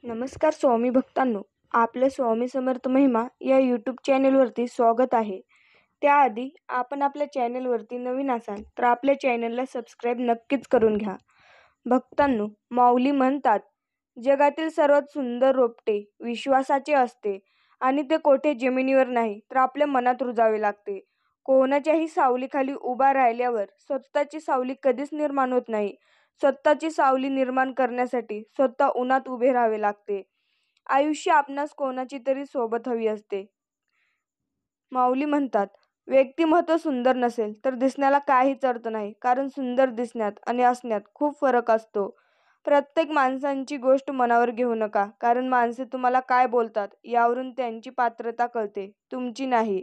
नमस्कार स्वामी भक्तांनो, आपलं स्वामी समर्थ महिमा या यूट्यूब चॅनलवरती स्वागत आहे. त्याआधी आपण आपल्या चॅनलवरती नवीन असाल तर आपल्या चॅनलला सबस्क्राईब नक्कीच करून घ्या. भक्तांनो, माऊली म्हणतात, जगातील सर्वात सुंदर रोपटे विश्वासाचे असते आणि ते कोठे जमिनीवर नाही तर आपल्या मनात रुजावे लागते. कोणाच्याही सावलीखाली उभा राहिल्यावर स्वतःची सावली कधीच निर्माण होत नाही. स्वतःची सावली निर्माण करण्यासाठी स्वतः उन्हात उभे राहावे लागते. आयुष्य आपणास कोणाची तरी सोबत हवी असते. माऊली म्हणतात, व्यक्तिमत्व सुंदर नसेल तर दिसण्याला काहीच अर्थ नाही, कारण सुंदर दिसण्यात आणि असण्यात खूप फरक असतो. प्रत्येक माणसांची गोष्ट मनावर घेऊ नका, कारण माणसे तुम्हाला काय बोलतात यावरून त्यांची पात्रता कळते, तुमची नाही.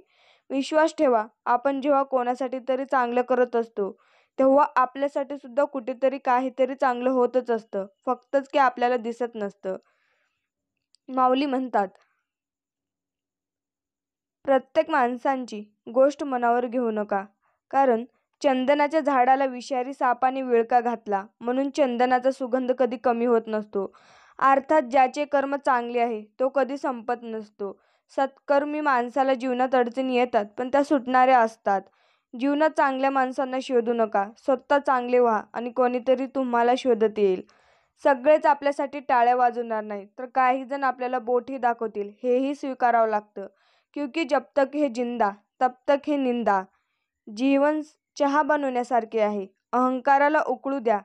विश्वास ठेवा, आपण जेव्हा कोणासाठी तरी चांगलं करत असतो तेव्हा आपल्यासाठी सुद्धा कुठेतरी काहीतरी चांगलं होतच असतं, फक्तच की आपल्याला दिसत नसतं. माऊली म्हणतात, प्रत्येक माणसांची गोष्ट मनावर घेऊ नका, कारण चंदनाच्या झाडाला विषारी सापाने विळखा घातला म्हणून चंदनाचा सुगंध कधी कमी होत नसतो. अर्थात ज्याचे कर्म चांगले आहे तो कधी संपत नसतो. सत्कर्मी माणसाला जीवनात अडचणी येतात, पण त्या सुटणाऱ्या असतात. जीवनात चांगल्या माणसांना शोधू नका, स्वतः चांगले व्हा आणि कोणीतरी तुम्हाला शोधत येईल. सगळेच आपल्यासाठी टाळ्या वाजवणार नाहीत, तर काही जण आपल्याला बोटही दाखवतील, हेही स्वीकारावं लागतं. क्योंकि जब तक है जिंदा तब तक है निंदा. जीवन चहा बनवण्यासारखे आहे. अहंकाराला उकळू द्या,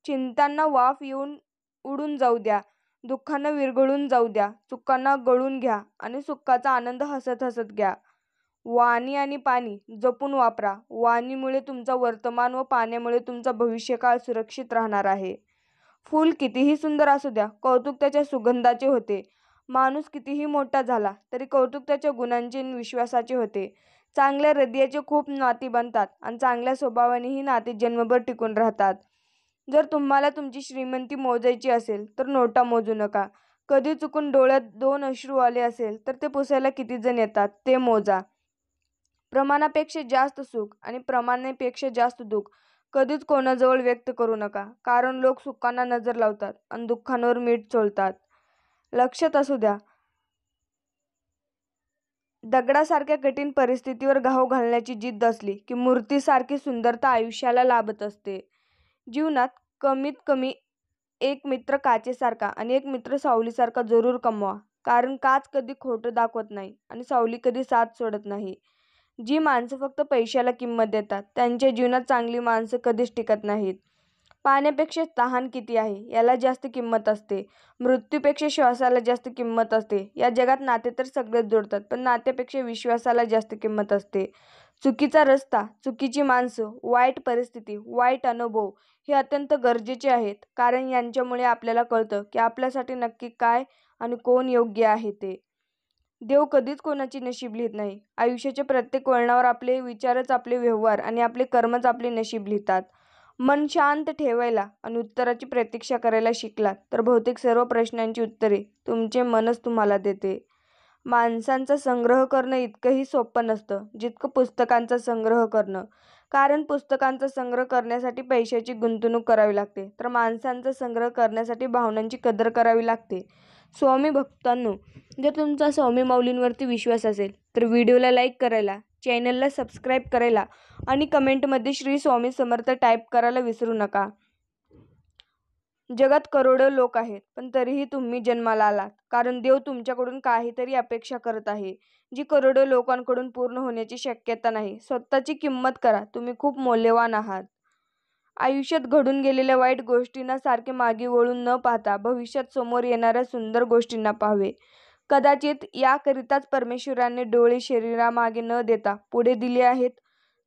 चिंतांना वाफ येऊन उडून जाऊ द्या, दुःखांना विरघळून जाऊ द्या, चुकांना गळून घ्या आणि सुखाचा आनंद हसत हसत घ्या. वाणी आणि पाणी जपून वापरा. वाणीमुळे तुमचा वर्तमान व पाण्यामुळे तुमचा भविष्यकाळ सुरक्षित राहणार आहे. फूल कितीही सुंदर असू द्या, कौतुक त्याच्या सुगंधाचे होते. माणूस कितीही मोठा झाला तरी कौतुक त्याच्या गुणांचे आणि विश्वासाचे होते. चांगल्या हृदयाचे खूप नाती बनतात आणि चांगल्या स्वभावाने ही नाती जन्मभर टिकून राहतात. जर तुम्हाला तुमची श्रीमंती मोजायची असेल तर नोटा मोजू नका. कधी चुकून डोळ्यात 2 अश्रू आले असेल तर ते पुसायला किती जण येतात ते मोजा. प्रमाणापेक्षा जास्त सुख आणि प्रमाणापेक्षा जास्त दुःख कधीच कोणाजवळ व्यक्त करू नका, कारण लोक सुखांना नजर लावतात आणि दुःखांवर मीठ चोळतात. लक्षात असू द्या, दगडासारख्या कठीण परिस्थितीवर घाव घालण्याची जिद्द असली की मूर्तीसारखी सुंदरता आयुष्याला लाभत असते. जीवनात कमीत कमी एक मित्र काचेसारखा आणि एक मित्र सावलीसारखा जरूर कमवा, कारण काच कधी खोटं दाखवत नाही आणि सावली कधी साथ सोडत नाही. जी माणसं फक्त पैशाला किंमत देतात त्यांच्या जीवनात चांगली माणसं कधीच टिकत नाहीत. पाण्यापेक्षा तहान किती आहे याला जास्त किंमत असते. मृत्यूपेक्षा श्वासाला जास्त किंमत असते. या जगात नाते तर सगळेच जोडतात, पण नात्यापेक्षा विश्वासाला जास्त किंमत असते. चुकीचा रस्ता, चुकीची माणसं, वाईट परिस्थिती, वाईट अनुभव हे अत्यंत गरजेचे आहेत, कारण यांच्यामुळे आपल्याला कळतं की आपल्यासाठी नक्की काय आणि कोण योग्य आहे ते. देव कधीच कोणाची नशीब लिहित नाही. आयुष्याच्या प्रत्येक वळणावर आपले विचारच आपले व्यवहार आणि आपले कर्मच आपले नशीब लिहितात. मन शांत ठेवायला आणि उत्तराची प्रतीक्षा करायला शिकलात तर बहुतेक सर्व प्रश्नांची उत्तरे तुमचे मनच तुम्हाला देते. माणसांचा संग्रह करणं इतकंही सोपं नसतं जितकं पुस्तकांचा संग्रह करणं, कारण पुस्तकांचा संग्रह करण्यासाठी पैशाची गुंतवणूक करावी लागते, तर माणसांचा संग्रह करण्यासाठी भावनांची कदर करावी लागते. स्वामी भक्तांनो, जर तुमचा स्वामी माऊलींवरती विश्वास असेल तर व्हिडिओला लाईक करायला, चॅनलला सबस्क्राईब करायला आणि कमेंटमध्ये श्री स्वामी समर्थ टाईप करायला विसरू नका. जगात करोडो लोक आहेत, पण तरीही तुम्ही जन्माला आलात, कारण देव तुमच्याकडून काहीतरी अपेक्षा करत आहे, जी करोडो लोकांकडून पूर्ण होण्याची शक्यता नाही. स्वतःची किंमत करा, तुम्ही खूप मौल्यवान आहात. आयुष्यात घडून गेलेल्या वाईट गोष्टींना सारखे मागे वळून न पाहता भविष्यात समोर येणाऱ्या सुंदर गोष्टींना पाहावे. कदाचित याकरिताच परमेश्वराने डोळे शरीरामागे न देता पुढे दिले आहेत.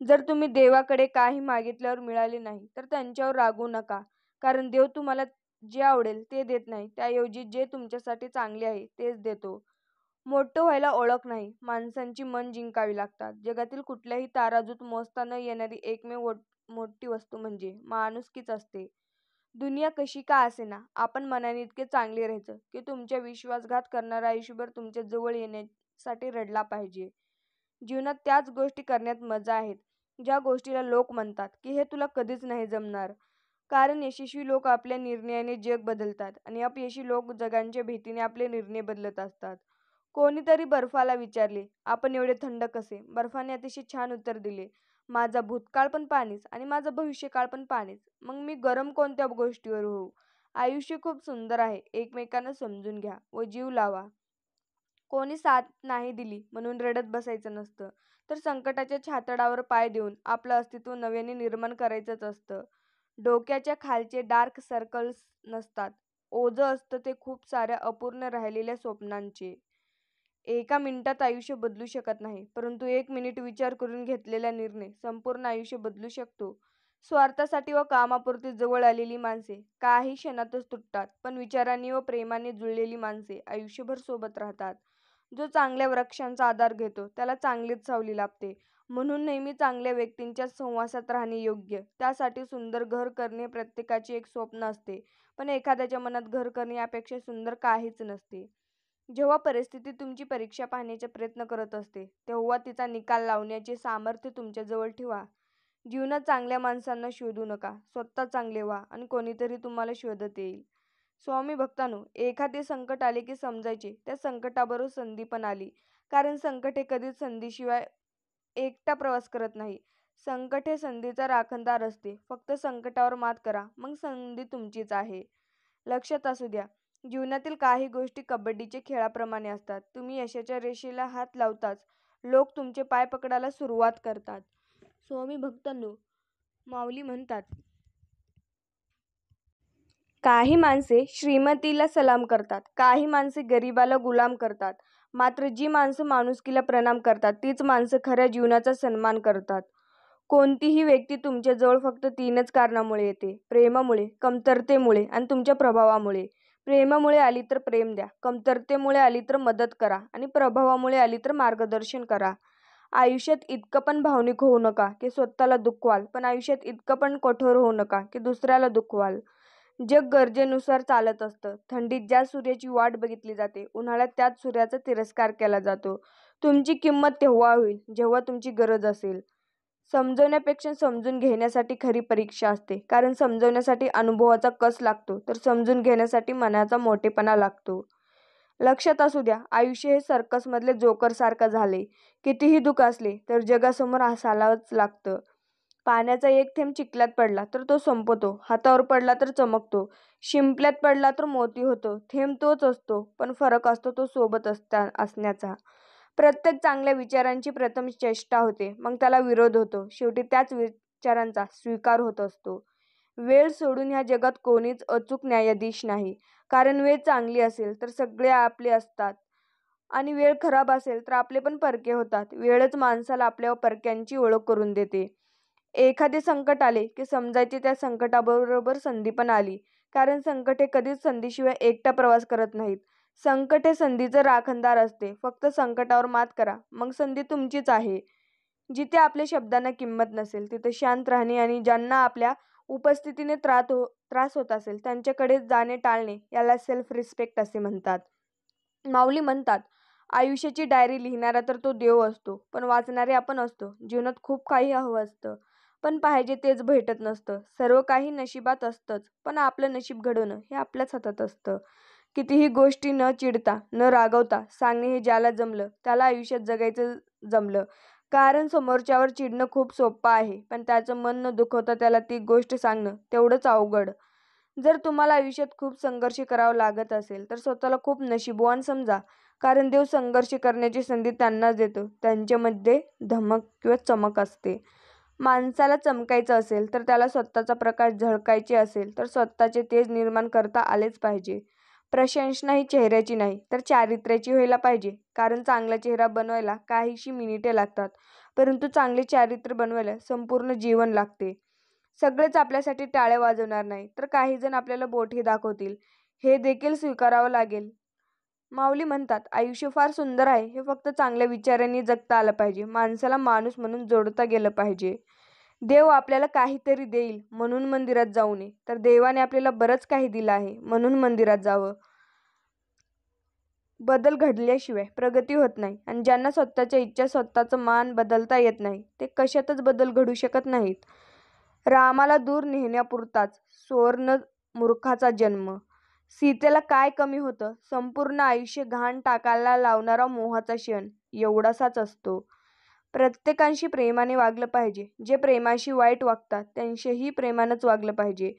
जर तुम्ही देवाकडे काही मागितल्यावर मिळाले नाही तर त्यांच्यावर रागवू नका, कारण देव तुम्हाला जे आवडेल ते देत नाही, त्याऐवजी जे तुमच्यासाठी चांगले आहे तेच देतो. मोठं व्हायला ओळख नाही, माणसांची मन जिंकावी लागतात. जगातील कुठल्याही तराजूत मोजता न येणारी एकमेव मोठी वस्तू म्हणजे माणुसकीच असते. दुनिया कशी का असेना, आपण मनाने इतके चांगले राहायचं की तुमच्या विश्वासघात करणारा आयुष्यभर तुमच्या जवळ येण्यासाठी रडला पाहिजे. जीवनात त्याच गोष्टी करण्यात मजा आहेत ज्या गोष्टीला लोक म्हणतात की हे तुला कधीच नाही जमणार. कारण यशस्वी लोक आपल्या निर्णयाने जग बदलतात आणि अपयशी लोक जगांच्या भीतीने आपले निर्णय बदलत असतात. कोणीतरी बर्फाला विचारले, "आपण एवढे थंड कसे?" बर्फाने अतिशय छान उत्तर दिले, "माझा भूतकाळ पण पाणीच आणि माझा भविष्यकाळ पण पाणीच. मग मी गरम कोणत्या गोष्टीवर होऊ?" आयुष्य खूप सुंदर आहे. एकमेकांना समजून घ्या व जीव लावा. कोणी साथ नाही दिली म्हणून रडत बसायचं नसतं, तर संकटाच्या छातडावर पाय देऊन आपलं अस्तित्व नव्याने निर्माण करायचंच असतं. डोक्याच्या खालचे डार्क सर्कल्स नसतात. ओझं असतं ते खूप साऱ्या अपूर्ण राहिलेल्या स्वप्नांचे. एका मिनिटात आयुष्य बदलू शकत नाही, परंतु 1 मिनिट विचार करून घेतलेला निर्णय संपूर्ण आयुष्य बदलू शकतो. स्वार्थासाठी व कामापुरती जवळ आलेली माणसे काही क्षणातच तुटतात, पण विचारांनी व प्रेमाने जुळलेली माणसे आयुष्यभर सोबत राहतात. जो चांगल्या वृक्षांचा आधार घेतो, त्याला चांगलीच सावली लाभते. म्हणून नेहमी चांगल्या व्यक्तींच्या सहवासात राहणे योग्य. त्यासाठी सुंदर घर करणे प्रत्येकाचे एक स्वप्न असते, पण एखाद्याच्या मनात घर करणे यापेक्षा सुंदर काहीच नसते. जेव्हा परिस्थिती तुमची परीक्षा पाहण्याचा प्रयत्न करत असते, तेव्हा तिचा निकाल लावण्याचे सामर्थ्य तुमच्याजवळ ठेवा. जीवनात चांगल्या माणसांना शोधू नका, स्वतः चांगले व्हा आणि कोणीतरी तुम्हाला शोधत येईल. स्वामी भक्तांनो, एखादे संकट आले की समजायचे त्या संकटाबरोबर संधी पण आली. कारण संकट हे कधीच संधीशिवाय एकटा प्रवास करत नाही. संकट हे संधीचा राखणदार असते. फक्त संकटावर मात करा, मग संधी तुमचीच आहे. लक्षात असू द्या, जीवनातील काही गोष्टी कबड्डीच्या खेळाप्रमाणे असतात. तुम्ही यशाच्या रेषेला हात लावताच लोक तुमचे पाय पकडायला सुरुवात करतात. स्वामी भक्तांनो, माऊली म्हणतात, काही माणसे श्रीमतीला सलाम करतात, काही माणसे गरिबाला गुलाम करतात. मात्र जी माणसं माणुसकीला प्रणाम करतात, तीच माणसं खऱ्या जीवनाचा सन्मान करतात. कोणतीही व्यक्ती तुमच्याजवळ फक्त 3च कारणामुळे येते: प्रेमामुळे, कमतरतेमुळे आणि तुमच्या प्रभावामुळे. प्रेमामुळे आली तर प्रेम द्या, कमतरतेमुळे आली तर मदत करा आणि प्रभावामुळे आली तर मार्गदर्शन करा. आयुष्यात इतकं पण भावनिक होऊ नका की स्वतःला दुखवाल, पण आयुष्यात इतकं पण कठोर होऊ नका की दुसऱ्याला दुखवाल. जग गरजेनुसार चालत असतं. थंडीत ज्या सूर्याची वाट बघितली जाते, उन्हाळ्यात त्याच सूर्याचा तिरस्कार केला जातो. तुमची किंमत तेव्हा होईल जेव्हा तुमची गरज असेल. समजवण्यापेक्षा समजून घेण्यासाठी खरी परीक्षा असते. कारण समजवण्यासाठी अनुभवाचा कस लागतो, तर समजून घेण्यासाठी मनाचा मोठेपणा लागतो. लक्षात असू द्या, आयुष्य हे सर्कसमधले जोकरसारखं झाले. कितीही दुःख असले तर जगासमोर हसायलाच लागतं. पाण्याचा एक थेंब चिखलात पडला तर तो संपतो, हातावर पडला तर चमकतो, शिंपल्यात पडला तर मोती होतो. थेंब तोच असतो, पण फरक असतो तो सोबत असण्याचा. प्रत्येक चांगल्या विचारांची प्रथम चेष्टा होते, मग त्याला विरोध होतो, शेवटी त्याच विचारांचा स्वीकार होत असतो. वेळ सोडून ह्या जगात कोणीच अचूक न्यायाधीश नाही. कारण वेळ चांगली असेल तर सगळे आपले असतात आणि वेळ खराब असेल तर आपले पण परके होतात. वेळच माणसाला आपल्या परक्यांची ओळख करून देते. एखादे संकट आले की समजायचे त्या संकटाबरोबर संधी पण आली. कारण संकट हे कधीच संधीशिवाय एकटा प्रवास करत नाहीत. संकट हे संधीचं राखणदार असते. फक्त संकटावर मात करा, मग संधी तुमचीच आहे. जिथे आपल्या शब्दांना किंमत नसेल तिथे शांत राहणे आणि ज्यांना आपल्या उपस्थितीने त्रास होत असेल त्यांच्याकडे जाणे टाळणे याला सेल्फ रिस्पेक्ट असे म्हणतात. माऊली म्हणतात, आयुष्याची डायरी लिहिणारा तर तो देव असतो, पण वाचणारे आपण असतो. जीवनात खूप काही हवं असतं, पण पाहिजे तेच भेटत नसतं. सर्व काही नशिबात असतंच, पण आपलं नशीब घडवणं हे आपल्याच हातात असतं. कितीही गोष्टी न चिडता, न रागवता सांगणे हे ज्याला जमलं त्याला आयुष्यात जगायचं जमलं. कारण समोरच्यावर चिडणं खूप सोपं आहे, पण त्याचं मन न दुखवता त्याला ती गोष्ट सांगणं तेवढंच अवघड. जर तुम्हाला आयुष्यात खूप संघर्ष करावा लागत असेल तर स्वतःला खूप नशीबवान समजा. कारण देव संघर्ष करण्याची संधी त्यांनाच देतो त्यांच्यामध्ये धमक किंवा चमक असते. माणसाला चमकायचं असेल तर त्याला स्वतःचा प्रकाश झळकायचे असेल तर स्वतःचे तेज निर्माण करता आलेच पाहिजे. प्रशंसा ही चेहऱ्याची नाही तर चारित्र्याची व्हायला पाहिजे. कारण चांगला चेहरा बनवायला काहीशी मिनिटे लागतात, परंतु चांगले चारित्र्य बनवायला संपूर्ण जीवन लागते. सगळेच आपल्यासाठी टाळ्या वाजवणार नाही, तर काही जण आपल्याला बोटही दाखवतील, हे देखील स्वीकारावं लागेल. माऊली म्हणतात, आयुष्य फार सुंदर आहे, हे फक्त चांगल्या विचारांनी जगता आलं पाहिजे. माणसाला माणूस म्हणून जोडता गेलं पाहिजे. देव आपल्याला काहीतरी देईल म्हणून मंदिरात जाऊ नये, तर देवाने आपल्याला बरंच काही दिलं आहे म्हणून मंदिरात जावं. बदल घडल्याशिवाय प्रगती होत नाही आणि ज्यांना स्वतःच्या इच्छा, स्वतःचं मान बदलता येत नाही, ते कशातच बदल घडू शकत नाहीत. रामाला दूर नेण्यापुरताच सुवर्ण मूर्खाचा जन्म. सीतेला काय कमी होतं? संपूर्ण आयुष्य घाण टाकायला लावणारा मोहाचा क्षण एवढासाच असतो. प्रत्येकाशी प्रेमाने वागलं पाहिजे. जे प्रेमाशी वाईट वागतात त्यांच्याशी प्रेमानंच वागलं पाहिजे.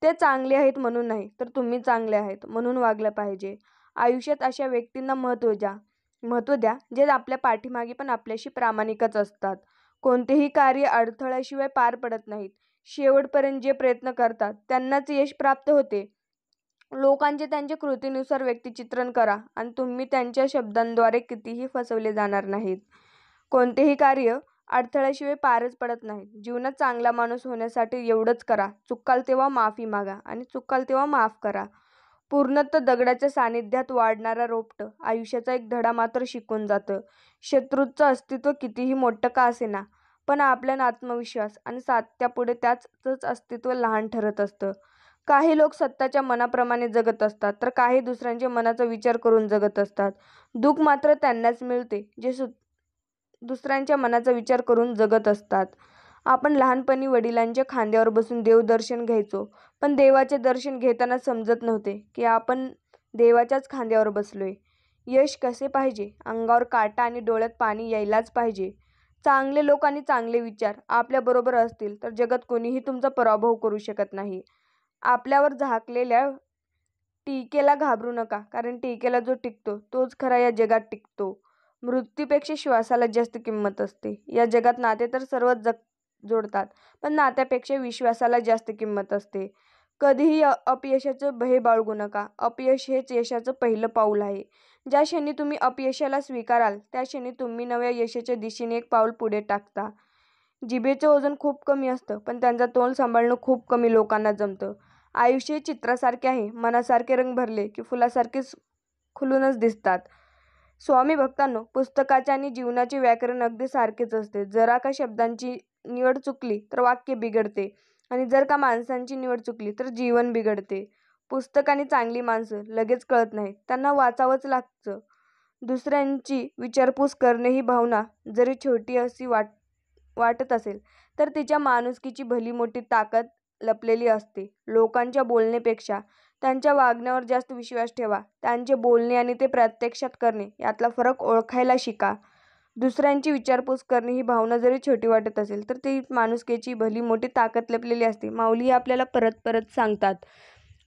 ते चांगले आहेत म्हणून नाही, तर तुम्ही चांगले आहेत म्हणून वागलं पाहिजे. आयुष्यात अशा व्यक्तींना महत्त्व द्या जे आपल्या पाठीमागे पण आपल्याशी प्रामाणिकच असतात. कोणतेही कार्य अडथळ्याशिवाय पार पडत नाहीत. शेवटपर्यंत जे प्रयत्न करतात त्यांनाच यश प्राप्त होते. लोकांचे त्यांच्या कृतीनुसार व्यक्तिचित्रण करा आणि तुम्ही त्यांच्या शब्दांद्वारे कितीही फसवले जाणार नाहीत. कोणतेही कार्य अडथळ्याशिवाय पारच पडत नाही. जीवनात चांगला माणूस होण्यासाठी एवढंच करा, चुकाल तेव्हा माफी मागा आणि चुकाल तेव्हा माफ करा. पूर्णतः दगडाच्या सानिध्यात वाढणारा रोपटं आयुष्याचा एक धडा मात्र शिकून जातं. शत्रूचं अस्तित्व कितीही मोठं का असेना, पण आपल्या आत्मविश्वास आणि सातत्यापुढे त्याचं अस्तित्व लहान ठरत असतं. काही लोक स्वतःच्या मनाप्रमाणे जगत असतात, तर काही दुसऱ्यांच्या मनाचा विचार करून जगत असतात. दुःख मात्र त्यांनाच मिळते जे दुसऱ्यांच्या मनाचा विचार करून जगत असतात. आपण लहानपणी वडिलांच्या खांद्यावर बसून देवदर्शन घ्यायचो, पण देवाचे दर्शन घेताना समजत नव्हते की आपण देवाच्याच खांद्यावर बसलोय. यश कसे पाहिजे? अंगावर काटा आणि डोळ्यात पाणी यायलाच पाहिजे. चांगले लोक आणि चांगले विचार आपल्याबरोबर असतील तर जगात कोणीही तुमचा पराभव करू शकत नाही. आपल्यावर झाकलेल्या टीकेला घाबरू नका, कारण टीकेला जो टिकतो तोच खरा या जगात टिकतो. मृत्यूपेक्षा श्वासाला जास्त किंमत असते. या जगात नाते तर सर्वच जोडतात, पण नात्यापेक्षा विश्वासाला जास्त किंमत असते. कधीही अपयशाचं भय बाळगू नका. अपयश हेच यशाचं पहिलं पाऊल आहे. ज्या क्षणी तुम्ही अपयशाला स्वीकाराल त्या क्षणी तुम्ही नव्या यशाच्या दिशेने एक पाऊल पुढे टाकता. जिभेचं वजन खूप कमी असतं, पण त्यांचा तोल सांभाळणं खूप कमी लोकांना जमतं. आयुष्य हे चित्रासारखे आहे. मनासारखे रंग भरले की फुलासारखे खुलूनच दिसतात. स्वामी भक्तांनो, पुस्तकाचे आणि जीवनाचे व्याकरण अगदी सारखेच असते. जरा का शब्दांची निवड चुकली तर वाक्य बिघडते आणि जर का माणसांची निवड चुकली तर जीवन बिघडते. पुस्तक आणि चांगली माणसं लगेच कळत नाहीत, त्यांना वाचावंच लागतं. दुसऱ्यांची विचारपूस करणे ही भावना जरी छोटी अशी वाटत असेल तर तिच्या माणुसकीची भली मोठी ताकद लपलेली असते. लोकांच्या बोलण्यापेक्षा त्यांच्या वागण्यावर जास्त विश्वास ठेवा. त्यांचे बोलणे आणि ते प्रत्यक्षात करणे यातला फरक ओळखायला शिका. दुसऱ्यांची विचारपूस करणे ही भावना जरी छोटी वाटत असेल तर ती माणुसकीची भली मोठी ताकद लपलेली असते. माऊली आपल्याला परत परत सांगतात.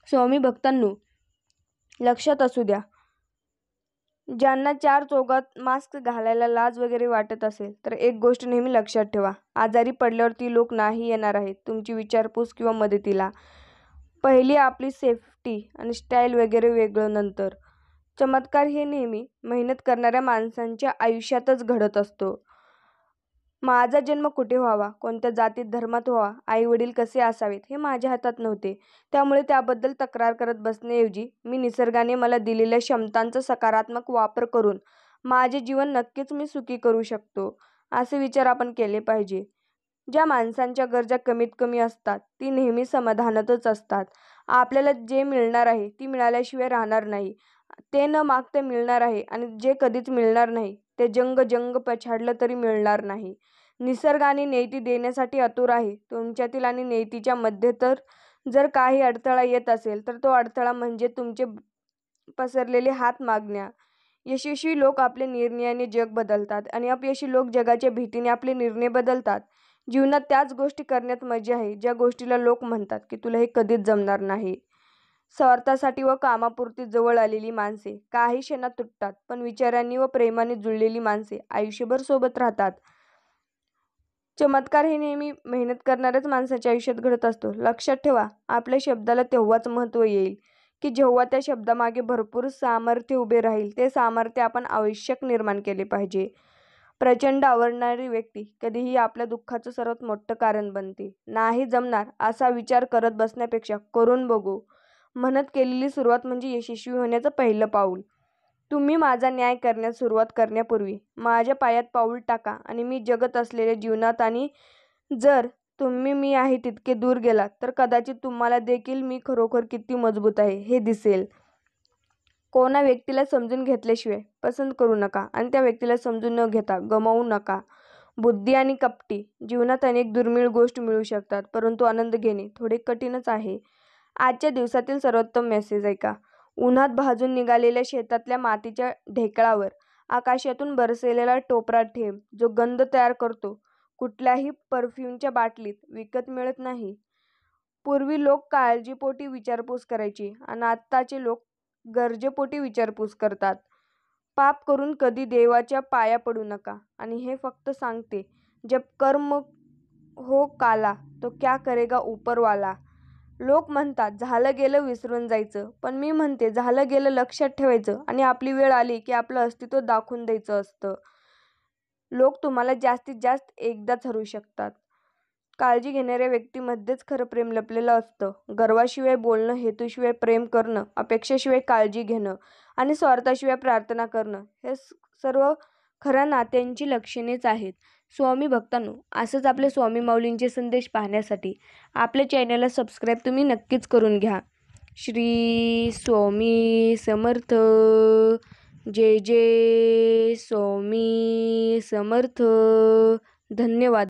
स्वामी भक्तांनो, लक्षात असू द्या, ज्यांना चार चौघात मास्क घालायला लाज वगैरे वाटत असेल तर एक गोष्ट नेहमी लक्षात ठेवा, आजारी पडल्यावर ती लोक नाही येणार आहेत तुमची विचारपूस किंवा मदतीला. पहिली आपली सेफ्टी आणि स्टाईल वगैरे वेगळं नंतर. चमत्कार हे नेहमी मेहनत करणाऱ्या माणसांच्या आयुष्यातच घडत असतो. माझा जन्म कुठे व्हावा, कोणत्या जातीत धर्मात व्हावा, आई वडील कसे असावेत हे माझ्या हातात नव्हते. त्यामुळे त्याबद्दल तक्रार करत बसण्याऐवजी मी निसर्गाने मला दिलेल्या क्षमतांचा सकारात्मक वापर करून माझे जीवन नक्कीच मी सुखी करू शकतो, असे विचार आपण केले पाहिजे. ज्या माणसांच्या गरजा कमीत कमी असतात ती नेहमी समाधानातच असतात. आपल्याला जे मिळणार आहे ती मिळाल्याशिवाय राहणार नाही. ते न मागता मिळणार आहे आणि जे कधीच मिळणार नाही ते जंग पछाडलं तरी मिळणार नाही. निसर्ग आणि नियती देण्यासाठी आतुर आहे. तुमच्यातील आणि नियतीच्या मध्ये तर जर काही अडथळा येत असेल तर तो अडथळा म्हणजे तुमचे पसरलेले हात मागण्या. यशस्वी लोक आपल्या निर्णयाने जग बदलतात आणि अपयशी लोक जगाच्या भीतीने आपले निर्णय बदलतात. जीवनात त्याच गोष्टी करण्यात मजा आहे ज्या गोष्टीला लोक म्हणतात की तुला हे कधीच जमणार नाही. स्वार्थासाठी व कामापुरती जवळ आलेली माणसे काही क्षणात तुटतात, पण विचारांनी व प्रेमाने जुळलेली माणसे आयुष्यभर सोबत राहतात. चमत्कार हे नेहमी मेहनत करणाऱ्याच माणसाच्या आयुष्यात घडत असतो. लक्षात ठेवा, आपल्या शब्दाला तेव्हाच महत्त्व येईल की जेव्हा त्या शब्दामागे भरपूर सामर्थ्य उभे राहील. ते सामर्थ्य आपण आवश्यक निर्माण केले पाहिजे. प्रचंड आवडणारी व्यक्ती कधीही आपल्या दुःखाचं सर्वात मोठं कारण बनते. नाही जमणार असा विचार करत बसण्यापेक्षा करून बघू म्हणत केलेली सुरुवात म्हणजे यशस्वी होण्याचं पहिलं पाऊल. तुम्ही माझा न्याय करण्यास सुरुवात करण्यापूर्वी माझ्या पायात पाऊल टाका आणि मी जगत असलेल्या जीवनात आणि जर तुम्ही मी आहे तितके दूर गेलात तर कदाचित तुम्हाला देखील मी खरोखर किती मजबूत आहे हे दिसेल. कोणा व्यक्तीला समजून घेतल्याशिवाय पसंत करू नका आणि त्या व्यक्तीला समजून न घेता गमावू नका. बुद्धी आणि कपटी. जीवनात अनेक दुर्मिळ गोष्टी मिळू शकतात, परंतु आनंद घेणे थोडे कठीणच आहे. आजच्या दिवसातील सर्वोत्तम मेसेज ऐका. उन्हात भाजून निघालेल्या शेतातल्या मातीच्या ढेकळावर आकाशातून बरसलेला टोपरा थेंब जो गंध तयार करतो, कुठल्याही परफ्यूमच्या बाटलीत विकत मिळत नाही. पूर्वी लोक काळजीपोटी विचारपूस करायची आणि आत्ताचे लोक गरजेपोटी विचारपूस करतात. पाप करून कधी देवाच्या पाया पडू नका. आणि हे फक्त सांगते, जब कर्म हो काला तो क्या करेगा ऊपरवाला. लोक म्हणतात झालं गेलं विसरून जायचं, पण मी म्हणते झालं गेलं लक्षात ठेवायचं आणि आपली वेळ आली की आपलं अस्तित्व दाखवून द्यायचं असतं. लोक तुम्हाला जास्तीत जास्त एकदाच हरवू शकतात. काळजी घेणाऱ्या व्यक्तीमध्येच खरं प्रेम लपलेलं असतं. गर्वाशिवाय बोलणं, हेतूशिवाय प्रेम करणं, अपेक्षेशिवाय काळजी घेणं आणि स्वार्थाशिवाय प्रार्थना करणं हे सर्व खऱ्या नात्यांची लक्षणेच आहेत. स्वामी भक्तांनो, असंच आपले स्वामी माऊलींचे संदेश पाहण्यासाठी आपल्या चॅनलला सबस्क्राईब तुम्ही नक्कीच करून घ्या. श्री स्वामी समर्थ. जय जय स्वामी समर्थ. धन्यवाद.